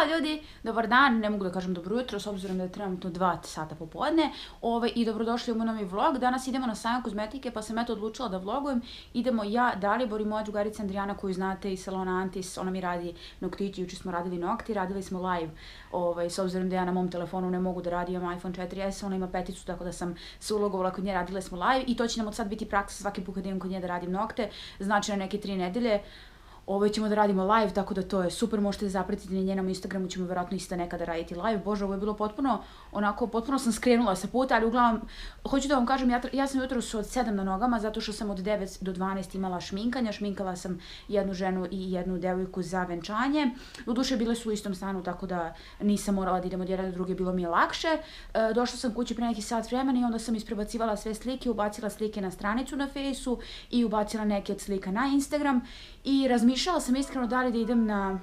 ljudi, dobar dan, ne mogu da kažem dobro jutro, s obzirom da je trenutno 2 sata popodne, i dobrodošli u moj novi vlog. Danas idemo na sajam kozmetike, pa sam odlučila da vlogujem. Idemo ja, Dalibor i moja drugarica Andrijana, koju znate iz salona Antis, ona mi radi noktići, juče smo radili nokti, radili smo live, s obzirom da ja na mom telefonu ne mogu da radim, imam iPhone 4S, ona ima peticu, tako da sam se ulogovala kod nje, radile smo live i to će nam od sad biti praksa svaki put kad idem kod nje da radim nokte, znači na neke 3 nedelje. Ćemo da radimo live, tako da to je super, možete da zapratite na njenom Instagramu, ćemo verovatno isto nekada raditi live. Bože, ovo je bilo potpuno, potpuno sam skrenula sa puta, ali uglavnom, hoću da vam kažem, ja sam jutros od 7 na nogama, zato što sam od 9 do 12 imala šminkanja, šminkala sam jednu ženu i jednu devojku za venčanje. Doduše, bile su u istom stanu, tako da nisam morala da idem od jedne do druge, bilo mi je lakše. Došla sam kući pre neki sat vremena i onda sam isprebacivala sve slike, ubacila slike na stranicu na Fejsu i ubacila neke od slika na Instagram i razmišljala sam iskreno da li da idem na...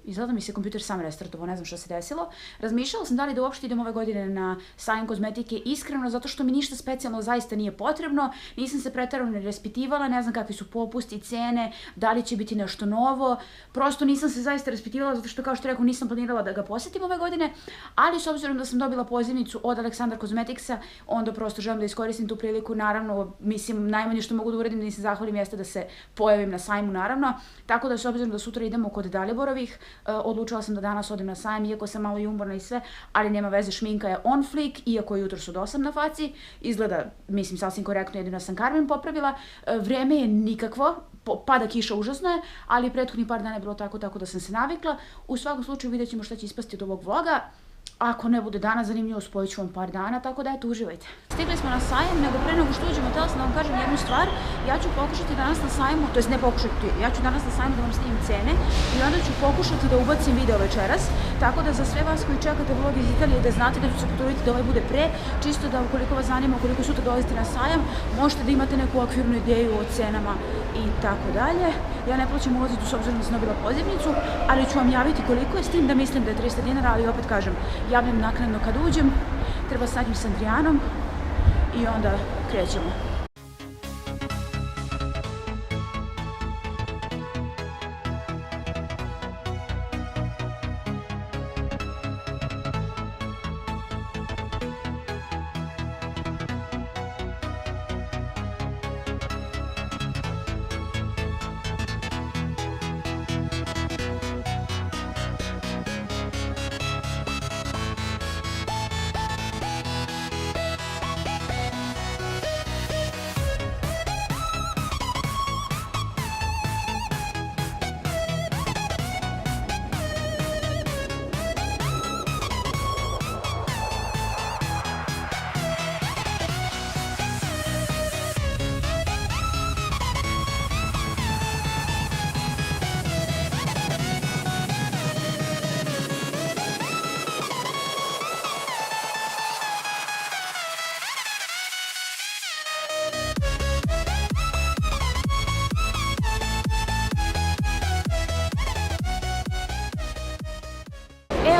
Izgleda mi se kompjuter sam restartovao, ne znam što se desilo. Razmišljala sam da li da uopšte idem ove godine na sajam kozmetike iskreno, zato što mi ništa specijalno zaista nije potrebno. Nisam se preterano ne raspitivala, ne znam kakvi su popusti, cene, da li će biti nešto novo. Prosto nisam se zaista raspitivala, zato što kao što rekao nisam planirala da ga posetim ove godine, ali s obzirom da sam dobila pozivnicu od Aleksandar Kozmetiksa, onda prosto želim da iskoristim tu priliku. Naravno, mislim, najmanje što mogu da uradim da im se zahvalim jeste da se pojavim na sajmu, naravno. Tako da s obzirom da sutra idemo kod Daliborovih, odlučila sam da danas odem na sajam, iako sam malo i umorna i sve, ali nema veze, šminka je on flik, iako je jutros od 8 na faci, izgleda, mislim, sasvim korektno, jedino sam karmen popravila, vreme je nikakvo, pada kiša, užasno je, ali prethodnih par dana je bilo tako da sam se navikla. U svakom slučaju vidjet ćemo šta će ispasti od ovog vloga. Ako ne bude danas zanimljivo, spojit ću vam par dana, tako da eto, uživajte. Stigli smo na sajam, nego pre nego što uđemo, htjela sam da vam kažem jednu stvar. Ja ću pokušati danas na sajmu, to jest ne pokušati, ja ću danas na sajmu da vam snimim cene i onda ću pokušati da ubacim video večeras, tako da za sve vas koji čekate vlog iz Italije da znate da ću se potruditi da ovaj bude pre, čisto da ukoliko vas zanima, ukoliko sutra dolazite na sajam, možete da imate neku okvirnu ideju o cenama i tako dalje. Ja ne plaćam ulaziti s obzirom da sam dobila pozivnicu, ali ću vam javiti koliko je, s tim da mislim da je 300 dinara, ali opet kažem, javljam naknadno kad uđem, treba se nađem s Andrijanom i onda krećemo.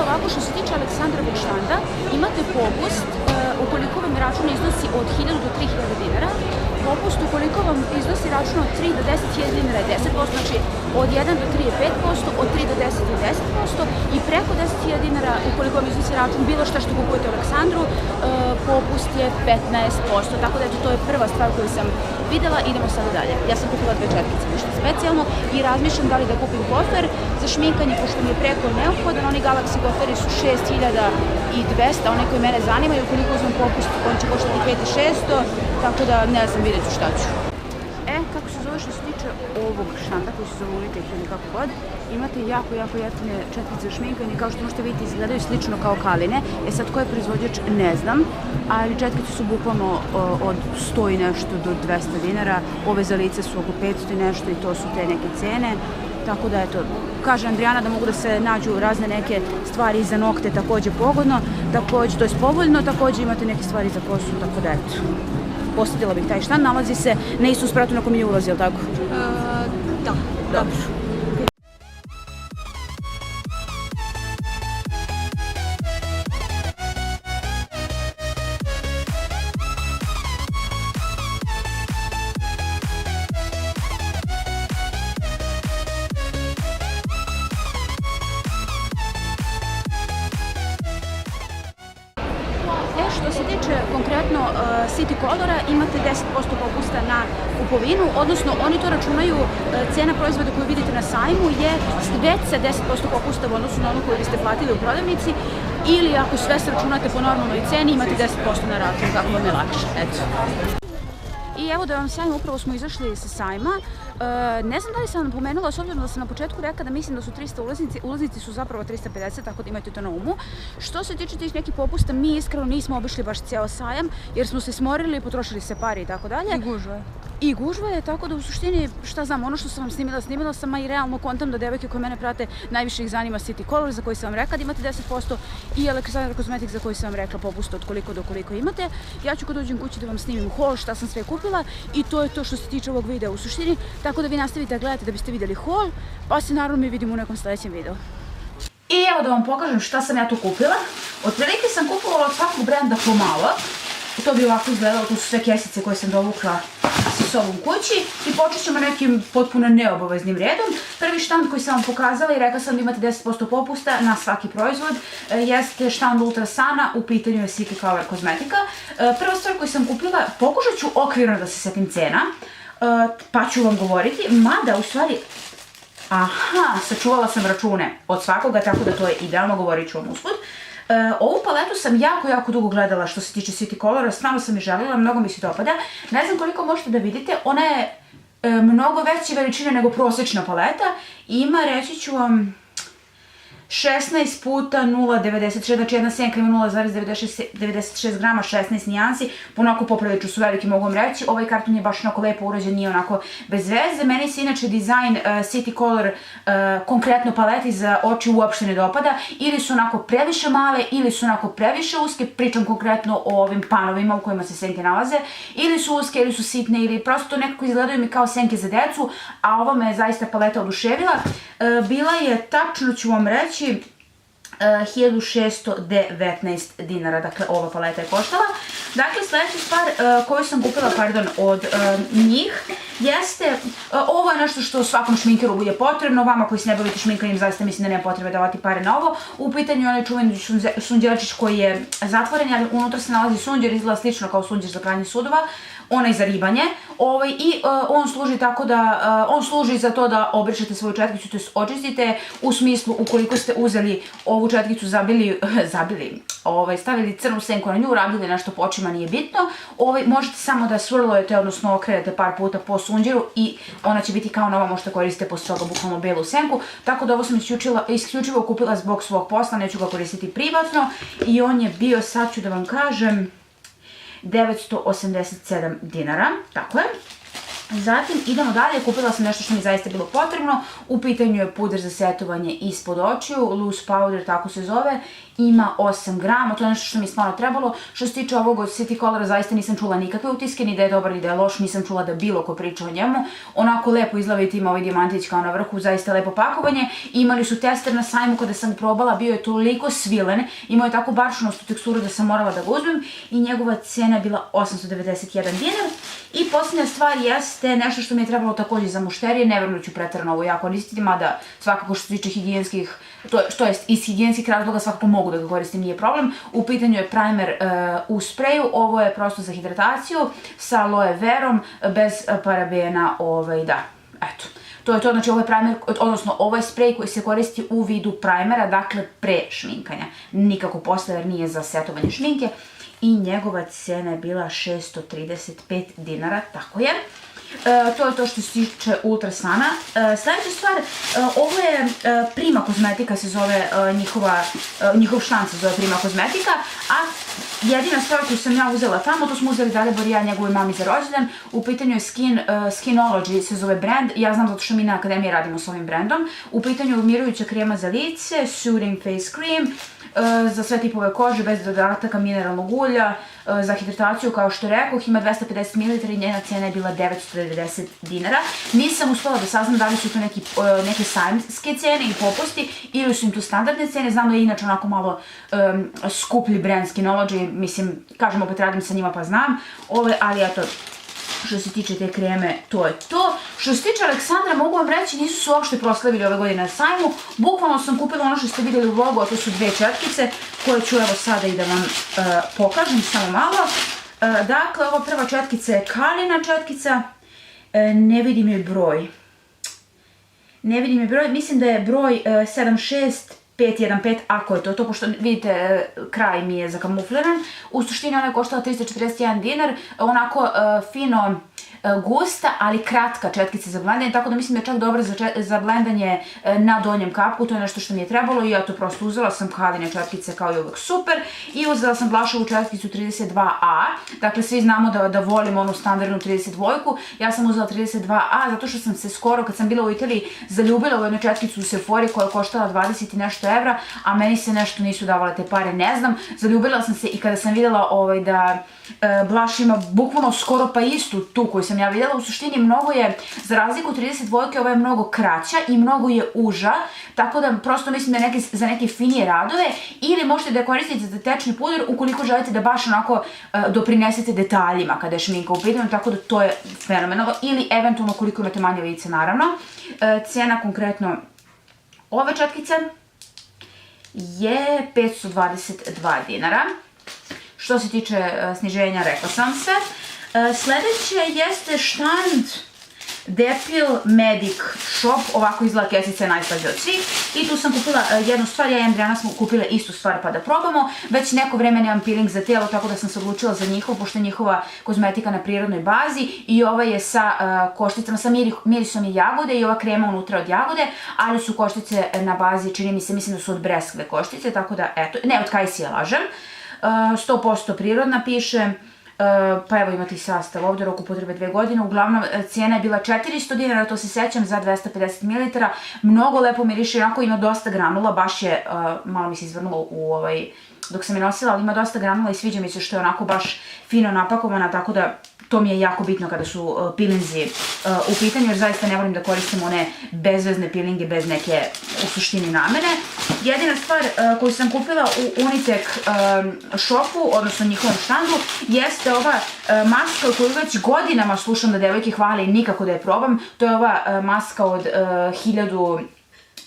Ovako, što se tiče Aleksandrovog štanda, imate popust ukoliko vam račun iznosi od 1000 do 3000 dinara, popust ukoliko vam iznosi račun od 3 do 10.000 dinara je 10%, znači od 1 do 3 je 5%, od 3 do 10 je 10% i preko 10.000 dinara ukoliko vam iznosi račun bilo šta što kupujete u Aleksandru, popust je 15%, tako da eto, to je prva stvar koju sam videla. Idemo sada dalje. Ja sam kupila 2 četkice, nešto specijalno i razmišljam da li da kupim kofer za šminkanje, pošto mi je preko neophodan. Oni Galaxy koferi su 6200, one koji mene zanimaju, ukoliko uzmem popust, on će koštati 5600, tako da ne znam, vidjet ću šta ću. Kako se zove što se tiče ovog štanda koji se zove Unitech ili kako god, imate jako jeftine četkice za šminkanje, kao što možete vidjeti izgledaju slično kao kaline. Sad ko je proizvođač ne znam, ali četkice su bukvalno od 100 i nešto do 200 dinara, ove za lice su oko 500 i nešto i to su te neke cene. Tako da eto, kaže Andrijana da mogu da se nađu razne neke stvari za nokte takođe pogodno, to je povoljno, takođe imate neke stvari za kosu, tako da eto. Posjetila bih taj štand, nalazi se na istom spratu na kom je ulaz, je li tako? Da. Dobro. se tiče konkretno City Colora, imate 10% popusta na kupovinu, odnosno oni to računaju, cena proizvoda koju vidite na sajmu je već sa 10% popusta u odnosu na onu koju biste platili u prodavnici, ili ako sve se računate po normalnoj ceni, imate 10% na račun, kako vam je lakše. Eto. I evo da vam sajam, upravo smo izašli sa sajma. Ne znam da li sam vam pomenula, s obzirom da sam na početku rekla da mislim da su 300 ulaznici su zapravo 350, tako da imajte to na umu. Što se tiče tih nekih popusta, mi iskreno nismo obišli baš cijel sajam, jer smo se smorili, potrošili se pare i tako dalje. I gužva je, tako da u suštini, šta znam, ono što sam vam snimila sam, a i realno kontam da devojke koje mene prate, najviše ih zanima City Color, za koji sam vam rekla da imate 10%, i Alexandra Cosmetics, za koji sam vam rekla popust od koliko do koliko imate. Ja ću kad dođem kući da vam snimim haul, šta sam sve kupila, i to je to što se tiče ovog videa u suštini, tako da vi nastavite da gledate da biste vidjeli haul, pa se naravno mi vidimo u nekom sljedećem videu. I evo da vam pokažem šta sam ja tu kupila. Otprilike sam kupovala od svakog brenda pomalo. To bi ovako izgledalo, tu su sve kesice koje sam dovukla sa sobom kući, i počet ćemo nekim potpuno neobaveznim redom. Prvi štand koji sam vam pokazala i rekla sam da imate 10% popusta na svaki proizvod jeste štand Ultrasana, u pitanju je City Color kozmetika. Prva stvar koju sam kupila, pokušat ću okvirno da se setim cena, pa ću vam govoriti, mada u stvari, aha, sačuvala sam račune od svakoga, tako da to je idealno, govorit ću vam usput. Ovu paletu sam jako dugo gledala što se tiče City Colora, stvarno sam je želila, mnogo mi se dopada. Ne znam koliko možete da vidite, ona je mnogo veće veličine nego prosječna paleta. Ima, reći ću vam, 16 puta 0,96, znači jedna senka ima 0,96 grama, 16 nijansi, onako popravit ću su veliki, mogu vam reći. Ovaj karton je baš onako lepo urađen, nije onako bez veze. Meni se inače dizajn City Color, konkretno paleti za oči, uopšte ne dopada. Ili su onako previše male, ili su onako previše uske, pričam konkretno o ovim panovima u kojima se senke nalaze. Ili su uske, ili su sitne, ili prosto nekako izgledaju mi kao senke za decu, a ova me je zaista paleta oduševila. Bila je, tačno ću vam reći, 1619 dinara, dakle ova paleta je koštala. Dakle, sljedeća stvar koju sam kupila, od njih jeste, ovo je nešto što svakom šminkeru bude potrebno, vama koji se ne bavite šminkanjem zaista mislim da nema potrebe davati pare na ovo. U pitanju je onaj čuveni sunđeračić koji je zatvoren, ali unutra se nalazi sunđer, izgleda slično kao sunđer za pranje sudova, onaj za ribanje, i on služi tako da, on služi za to da obrišete svoju četkicu, to jest očistite, u smislu ukoliko ste uzeli ovu četkicu, stavili crnu senku na nju, radili nešto po očima, nije bitno, možete samo da swirlujete, odnosno okrenete par puta po sunđeru i ona će biti kao nova, možete koristiti po strogo bukvalno belu senku, tako da ovo sam isključivo kupila zbog svog posla, neću ga koristiti privatno, i on je bio, sad ću da vam kažem, 987 dinara, tako je. Zatim idemo dalje, kupila sam nešto što mi zaista bilo potrebno, u pitanju je puder za setovanje ispod očiju, loose powder, tako se zove, ima 8 grama, to je nešto što mi je stvarno trebalo. Što se tiče ovog od City Colora, zaista nisam čula nikakve utiske, ni da je dobar, ni da je loš, nisam čula da bilo ko priča o njemu. Onako lepo izgleda, ima ovaj dijamantić kao na vrhu, zaista lepo pakovanje. Imali su tester na sajmu kada sam probala, bio je toliko svilen, imao je tako baršunostu teksturu da sam morala da ga uzmem, i njegova cena je bila 891 dinar. I posljednja stvar jeste nešto što mi je trebalo također za mušterije, ne verujem da ću preterano ovo ja koristiti, mada svakako što se tiče higijenskih, to jest iz higijenskih razloga svakako mogu da ga koristim, nije problem. U pitanju je primer u spreju, ovo je prosto za hidrataciju sa aloe verom, bez parabena, da, eto. To je to, znači ovo je primer, odnosno ovo je sprej koji se koristi u vidu primera, dakle pre šminkanja, nikako posle jer nije za setovanje šminke, i njegova cena je bila 635 dinara, tako je. To je to što se tiče Ultrasana. Sljedeća stvar, ovo je Prima kozmetika, se zove njihov štand se zove Prima kozmetika, a jedina stvar koju sam ja uzela tamo, to smo uzeli Dalibor i ja njegovoj mami za rođendan, u pitanju je Skinology se zove brand, ja znam zato što mi na akademiji radimo s ovim brandom, u pitanju je umirujuća krema za lice, Soothing Face Cream, za sve tipove kože, bez dodataka mineralnog ulja, za hidrataciju, kao što rekoh, ima 250 ml i njena cena je bila 990 dinara. Nisam uspela da saznam da li su to neke sajmske cene i popusti ili su im to standardne cene, znam da je inače onako malo skuplji brand Skinology, mislim, kažem opet radim sa njima pa znam, ali eto, Što se tiče te kreme, to je to. Što se tiče Aleksandra, mogu vam reći, nisu se uopšte proslavili ove godine na sajmu. Bukvalno sam kupila ono što ste vidjeli u vlogu, a to su 2 četkice, koje ću evo sada i da vam pokažem, samo malo. Dakle, ova prva četkica je Kalina četkica. Ne vidim joj broj. Mislim da je broj 76515, ako je to, pošto vidite kraj mi je zakamufliran. U suštini ona je koštala 341 dinar, onako fino gusta, ali kratka četkica za blendanje, tako da mislim da je čak dobra za blendanje na donjem kapku, to je nešto što mi je trebalo i ja to prosto uzela sam Kaline četkice kao i uvek super i uzela sam Blašovu četkicu 32A, dakle svi znamo da volim onu standardnu 32-ku, ja sam uzela 32A zato što sam se skoro kad sam bila u Italiji zaljubila u jednu četkicu u Sephori koja je koštala 20 i nešto evra, a meni se nešto nisu davale te pare, ne znam, zaljubila sam se i kada sam videla da Blush ima bukvalno skoro pa istu tu koju sam ja vidjela, u suštini mnogo je, za razliku 32-ke, ova je mnogo kraća i mnogo je uža, tako da prosto mislim da je za neke finije radove, ili možete da je koristite za tečni puder ukoliko želite da baš onako doprinesete detaljima kada je šminka u pitanju, tako da to je fenomenalno, ili eventualno koliko imate manje lice, naravno. Cena konkretno ove četkice je 522 dinara. Što se tiče sniženja, rekla sam se. Sledeće jeste štand Depil Medic Shop, ovako izgleda kesica je najslađa od svih. I tu sam kupila jednu stvar, ja i Andrijana smo kupile istu stvar pa da probamo. Već neko vreme nemam peeling za telo, tako da sam se odlučila za njihov, pošto je njihova kozmetika na prirodnoj bazi. I ova je sa košticama, sa mirisom je jagode i ova krema unutra od jagode, ali su koštice na bazi, čini mi se, mislim da su od breskve koštice, tako da eto, ne od kajsije lažem. 100% prirodna piše, pa evo imate i sastav ovdje, rok upotrebe 2 godine, uglavnom cijena je bila 400 dinara, to se sećam, za 250 ml, mnogo lepo miriše, onako ima dosta granula, baš je, malo mi se izvrnulo dok sam je nosila, ali ima dosta granula i sviđa mi se što je onako baš fino napakovana, tako da to mi je jako bitno kada su pilinzi u pitanju, jer zaista ne volim da koristim one bezvezne pilinge bez neke u suštini namene. Jedina stvar koju sam kupila u Unitek shopu, odnosno njihovom štandu, jeste ova maska koju već godinama slušam da devojke hvale i nikako da je probam. To je ova maska od 1000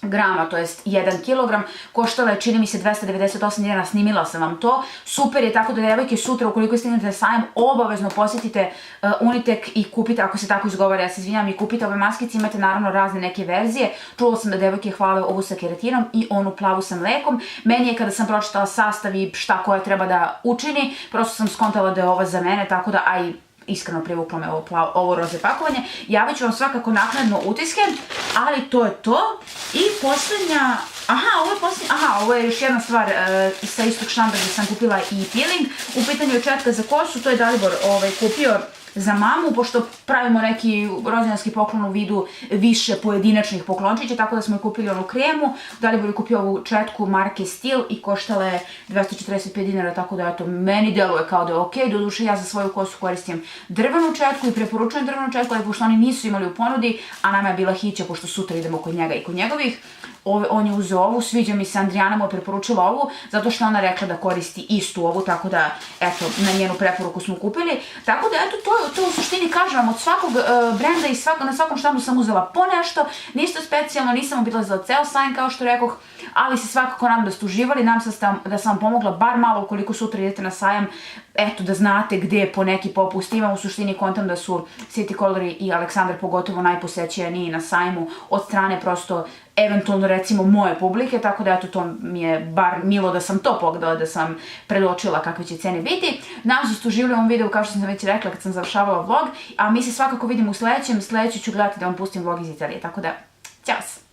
grama, to jest 1 kilogram, koštala je, čini mi se, 298 dinara, snimila sam vam to. Super je, tako da devojke sutra, ukoliko stignete na sajam, obavezno posjetite Unitek i kupite, ako se tako izgovara, ja se izvinjam, i kupite ove maskice, imate naravno razne neke verzije. Čula sam da devojke hvale ovu sa keratinom i onu plavu sa mlekom. Meni je, kada sam pročitala sastav i šta koja treba da učini, prosto sam skontala da je ova za mene, tako da, a i iskreno privuklo me ovo roze pakovanje. Javit ću vam svakako naknadno utiske, ali to je to. I posljednja, ovo je još jedna stvar sa istog štanda gdje sam kupila i peeling. U pitanju je četka za kosu, to je Dalibor kupio za mamu, pošto pravimo neki rođendanski poklon u vidu više pojedinačnih poklončića, tako da smo joj kupili onu kremu. Dalibor je kupio ovu četku marke Stil i koštala je 245 dinara, tako da eto, meni deluje kao da je okej. Doduše, ja za svoju kosu koristim drvenu četku i preporučujem drvenu četku, ali pošto oni nisu imali u ponudi, a nama je bila hića, pošto sutra idemo kod njega i kod njegovih, on je uzeo ovu, sviđa mi se, Andrijana mu je preporučila ovu, zato što ona rekla da koristi istu ovu, tako da, eto, na njenu preporuku smo kupili. Tako da, eto, to u suštini kažem vam, od svakog brenda i na svakom štandu sam uzela po nešto, ništa specijalno, nisam obilazila ceo sajam, kao što rekoh, ali se svakako nadam da ste uživali, nadam se da sam vam pomogla bar malo ukoliko sutra idete na sajam, eto, da znate gde po neki popust ima. U suštini kontam da su City Color i Aleksandar pogotovo najposećeniji na sajmu od strane prosto eventualno recimo moje publike, tako da eto, to mi je bar milo da sam to pogledala, da sam predočila kakve će cene biti. Nadam se da ste uživali u ovom videu, kao što sam već rekla kad sam završavala vlog, a mi se svakako vidimo u sledećem ću gledati da vam pustim vlog iz Italije, tako da, ćao se!